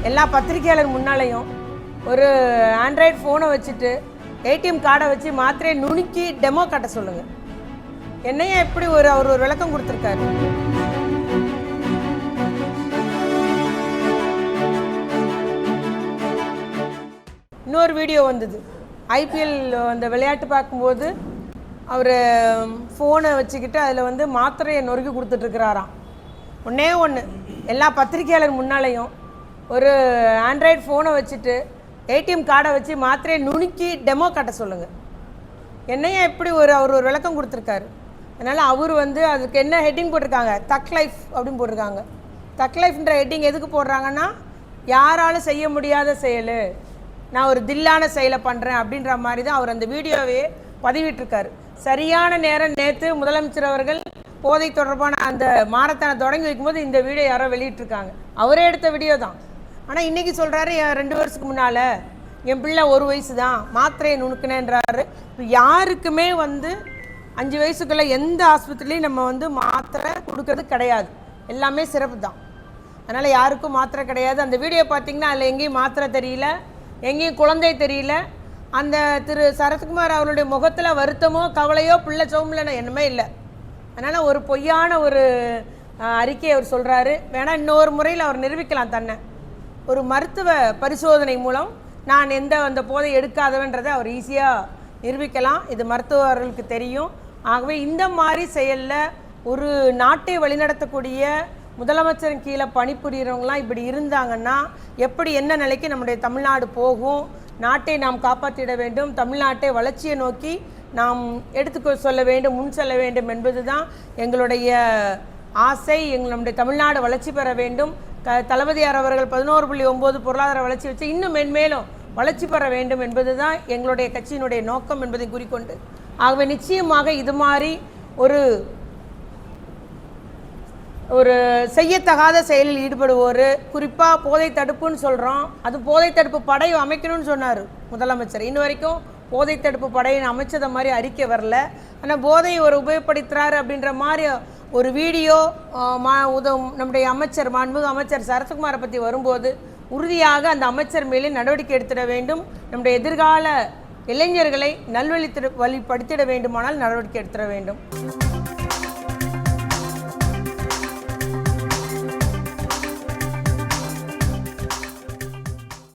எல்லா பத்திரிகையாளர் முன்னாலேயும் ஒரு ஆண்ட்ராய்டு ஃபோனை வச்சுட்டு ஏடிஎம் கார்டை வச்சு மாத்திரையை நுணுக்கி டெமோ காட்ட சொல்லுங்கள். என்னையா எப்படி அவர் ஒரு விளக்கம் கொடுத்துருக்காரு. இன்னொரு வீடியோ வந்தது, ஐபிஎல் அந்த விளையாட்டு பார்க்கும்போது அவர் ஃபோனை வச்சுக்கிட்டு அதில் மாத்திரையை நொறுக்கி கொடுத்துட்ருக்கிறாராம். ஒன்றே ஒன்று, எல்லா பத்திரிகையாளர் முன்னாலேயும் ஒரு ஆண்ட்ராய்டு ஃபோனை வச்சுட்டு ஏடிஎம் கார்டை வச்சு மாத்திரையை நுணுக்கி டெமோ காட்ட சொல்லுங்கள். என்னையா எப்படி அவர் ஒரு விளக்கம் கொடுத்துருக்காரு. அதனால் அவர் அதுக்கு என்ன ஹெட்டிங் போட்டிருக்காங்க, தக் லைஃப் அப்படின்னு போட்டிருக்காங்க. தக் லைஃப்ன்ற ஹெட்டிங் எதுக்கு போடுறாங்கன்னா, யாராலும் செய்ய முடியாத செயல், நான் ஒரு தில்லான செயலை பண்ணுறேன் அப்படின்ற மாதிரி தான் அவர் அந்த வீடியோவே பதிவிட்டிருக்காரு. சரியான நேரம் நேற்று முதலமைச்சர் அவர்கள் போதை தொடர்பான அந்த மாரத்தானை தொடங்கி வைக்கும்போது இந்த வீடியோ யாரோ வெளியிட்டிருக்காங்க. அவரே எடுத்த வீடியோ தான். ஆனால் இன்றைக்கி சொல்கிறாரு, 2 வருஷத்துக்கு முன்னால் என் பிள்ளை 1 வயசு தான் மாத்திரையை நுணுக்கினேன்றாரு. யாருக்குமே 5 வயசுக்குள்ளே எந்த ஆஸ்பத்திரிலையும் நம்ம மாத்திரை கொடுக்கறது கிடையாது, எல்லாமே சிறப்பு தான். அதனால் யாருக்கும் மாத்திரை கிடையாது. அந்த வீடியோ பார்த்திங்கன்னா அதில் எங்கேயும் மாத்திரை தெரியல, எங்கேயும் குழந்தை தெரியல. அந்த திரு சரத்குமார் அவருடைய முகத்தில் வருத்தமோ கவலையோ பிள்ளை சோம்பலன்னு என்னமே இல்லை. அதனால் ஒரு பொய்யான ஒரு அறிக்கையை அவர் சொல்கிறாரு. வேணால் இன்னொரு முறையில் அவர் நிரூபிக்கலாம் தன்னை. ஒரு மருத்துவ பரிசோதனை மூலம் நான் அந்த போதை எடுக்காதவன்றதை அவர் ஈஸியாக நிரூபிக்கலாம். இது மருத்துவர்களுக்கு தெரியும். ஆகவே இந்த மாதிரி செயலில் ஒரு நாட்டை வழிநடத்தக்கூடிய முதலமைச்சரின் கீழே பணிபுரியறவங்களாம் இப்படி இருந்தாங்கன்னா எப்படி என்ன நிலைக்கு நம்முடைய தமிழ்நாடு போகும். நாட்டை நாம் காப்பாற்றிட வேண்டும், தமிழ்நாட்டை வளர்ச்சியை நோக்கி நாம் சொல்ல வேண்டும், முன் செல்ல வேண்டும் என்பது தான் எங்களுடைய ஆசை. நம்முடைய தமிழ்நாடு வளர்ச்சி பெற வேண்டும். தளபதியார் அவர்கள் 11.9 பொருளாதார வளர்ச்சி வச்சு இன்னும் மென்மேலும் வளர்ச்சி பெற வேண்டும் என்பது தான் எங்களுடைய கட்சியினுடைய நோக்கம் என்பதை குறிக்கொண்டு, ஆகவே நிச்சயமாக இது மாதிரி ஒரு செய்யத்தகாத செயலில் ஈடுபடுவோர், குறிப்பாக போதை தடுப்புன்னு சொல்கிறோம், அது போதை தடுப்பு படை அமைக்கணும்னு சொன்னார் முதலமைச்சர். இன்ன வரைக்கும் போதை தடுப்பு படையை அமைச்சத மாதிரி அறிக்கை வரல. ஆனால் போதையை உபயோகப்படுத்துகிறாரு அப்படின்ற மாதிரி ஒரு வீடியோ நம்முடைய மாண்புமிகு அமைச்சர் சரத்குமாரை பற்றி வரும்போது உறுதியாக அந்த அமைச்சர் மேலே நடவடிக்கை எடுத்திட வேண்டும். நம்முடைய எதிர்கால இளைஞர்களை வழிப்படுத்திட வேண்டுமானால் நடவடிக்கை எடுத்திட வேண்டும்.